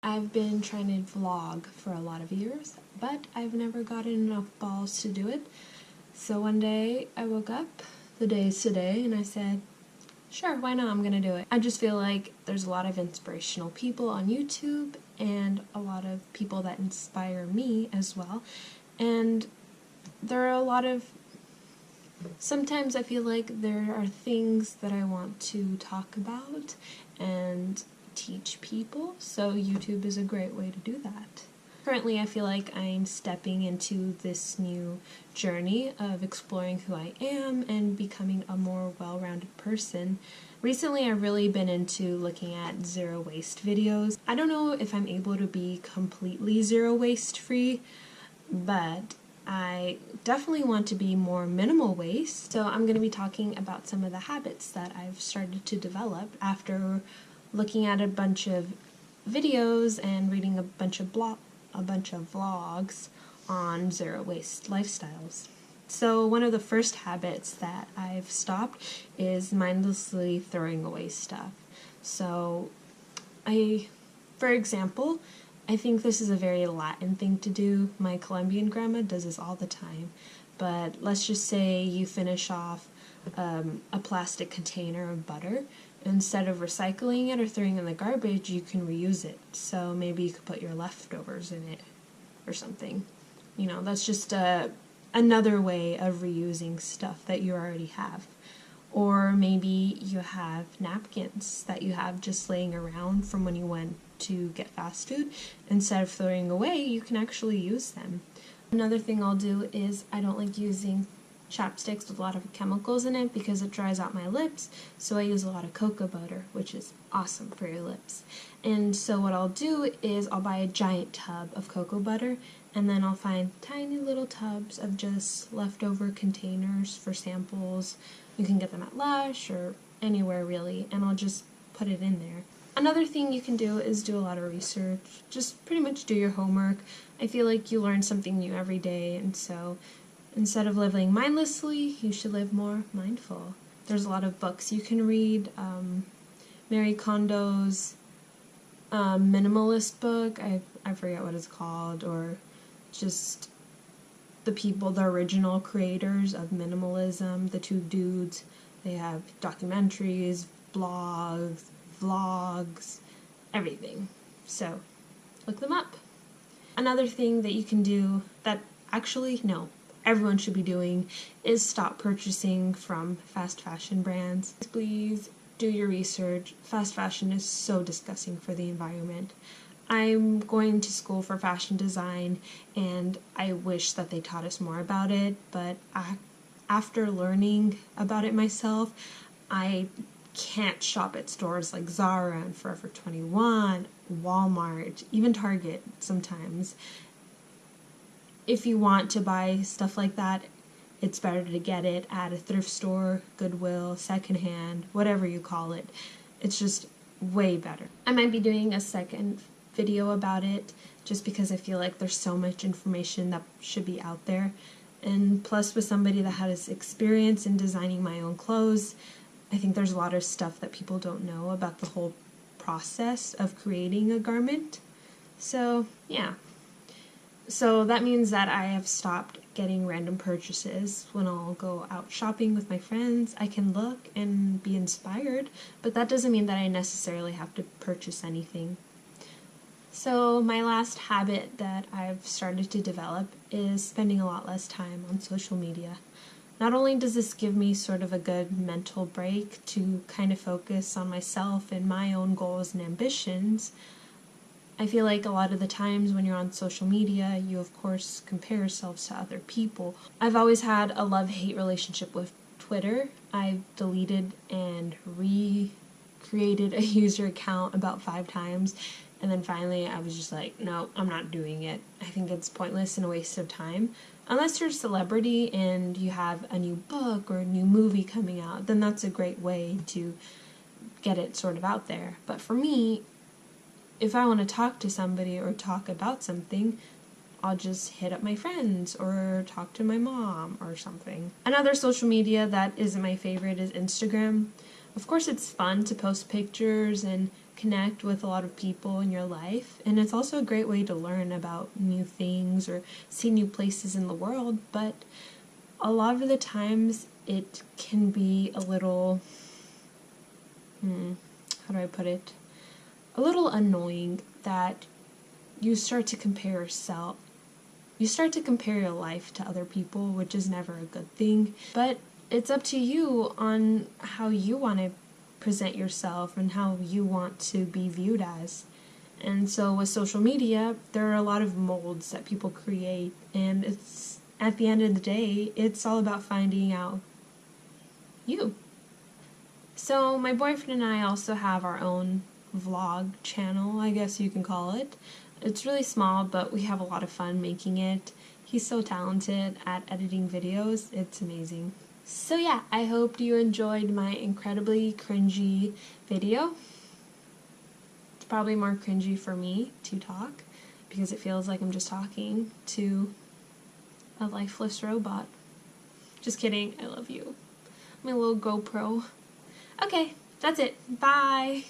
I've been trying to vlog for a lot of years, but I've never gotten enough balls to do it. So one day I woke up, the day is today, and I said, sure, why not? I'm gonna do it. I just feel like there's a lot of inspirational people on YouTube and a lot of people that inspire me as well. And there are a lot of sometimes I feel like there are things that I want to talk about and teach people, so YouTube is a great way to do that. Currently, I feel like I'm stepping into this new journey of exploring who I am and becoming a more well-rounded person. Recently, I've really been into looking at zero waste videos. I don't know if I'm able to be completely zero waste free, but I definitely want to be more minimal waste. So I'm going to be talking about some of the habits that I've started to develop after looking at a bunch of videos and reading a bunch of vlogs on zero waste lifestyles. So one of the first habits that I've stopped is mindlessly throwing away stuff. So for example, I think this is a very Latin thing to do. My Colombian grandma does this all the time. But let's just say you finish off a plastic container of butter. Instead of recycling it or throwing it in the garbage, you can reuse it. So maybe you could put your leftovers in it or something. You know, that's just another way of reusing stuff that you already have. Or maybe you have napkins that you have just laying around from when you went to get fast food. Instead of throwing away, you can actually use them. Another thing I'll do is I don't like using chapsticks with a lot of chemicals in it because it dries out my lips, so I use a lot of cocoa butter, which is awesome for your lips. And so what I'll do is I'll buy a giant tub of cocoa butter, and then I'll find tiny little tubs of just leftover containers for samples. You can get them at Lush or anywhere really, and I'll just put it in there. Another thing you can do is do a lot of research. Just pretty much do your homework. I feel like you learn something new every day, and so instead of living mindlessly, you should live more mindful. There's a lot of books you can read. Marie Kondo's minimalist book, I forget what it's called, or just the original creators of minimalism, the two dudes. They have documentaries, blogs, vlogs, everything. So look them up. Another thing that you can do that everyone should be doing is stop purchasing from fast fashion brands. Please do your research. Fast fashion is so disgusting for the environment. I'm going to school for fashion design, and I wish that they taught us more about it, but after learning about it myself, I can't shop at stores like Zara and Forever 21, Walmart, even Target sometimes. If you want to buy stuff like that, it's better to get it at a thrift store, Goodwill, secondhand, whatever you call it. It's just way better. I might be doing a second video about it just because I feel like there's so much information that should be out there. And plus, with somebody that has experience in designing my own clothes, I think there's a lot of stuff that people don't know about the whole process of creating a garment. So, yeah. So that means that I have stopped getting random purchases. When I'll go out shopping with my friends, I can look and be inspired, but that doesn't mean that I necessarily have to purchase anything. So my last habit that I've started to develop is spending a lot less time on social media. Not only does this give me sort of a good mental break to kind of focus on myself and my own goals and ambitions, I feel like a lot of the times when you're on social media, you of course compare yourselves to other people. I've always had a love-hate relationship with Twitter. I've deleted and recreated a user account about 5 times, and then finally I was just like, no, I'm not doing it. I think it's pointless and a waste of time. Unless you're a celebrity and you have a new book or a new movie coming out, then that's a great way to get it sort of out there. But for me, if I want to talk to somebody or talk about something, I'll just hit up my friends or talk to my mom or something. Another social media that isn't my favorite is Instagram. Of course, it's fun to post pictures and connect with a lot of people in your life, and it's also a great way to learn about new things or see new places in the world, but a lot of the times it can be a little, how do I put it, a little annoying that you start to compare yourself. You start to compare your life to other people, which is never a good thing, but it's up to you on how you want to present yourself and how you want to be viewed as. And so with social media, there are a lot of molds that people create, and it's, at the end of the day, it's all about finding out you. So my boyfriend and I also have our own vlog channel, I guess you can call it. It's really small, but we have a lot of fun making it. He's so talented at editing videos, it's amazing. So yeah, I hope you enjoyed my incredibly cringy video. It's probably more cringy for me to talk, because it feels like I'm just talking to a lifeless robot. Just kidding, I love you. My little GoPro. Okay, that's it. Bye!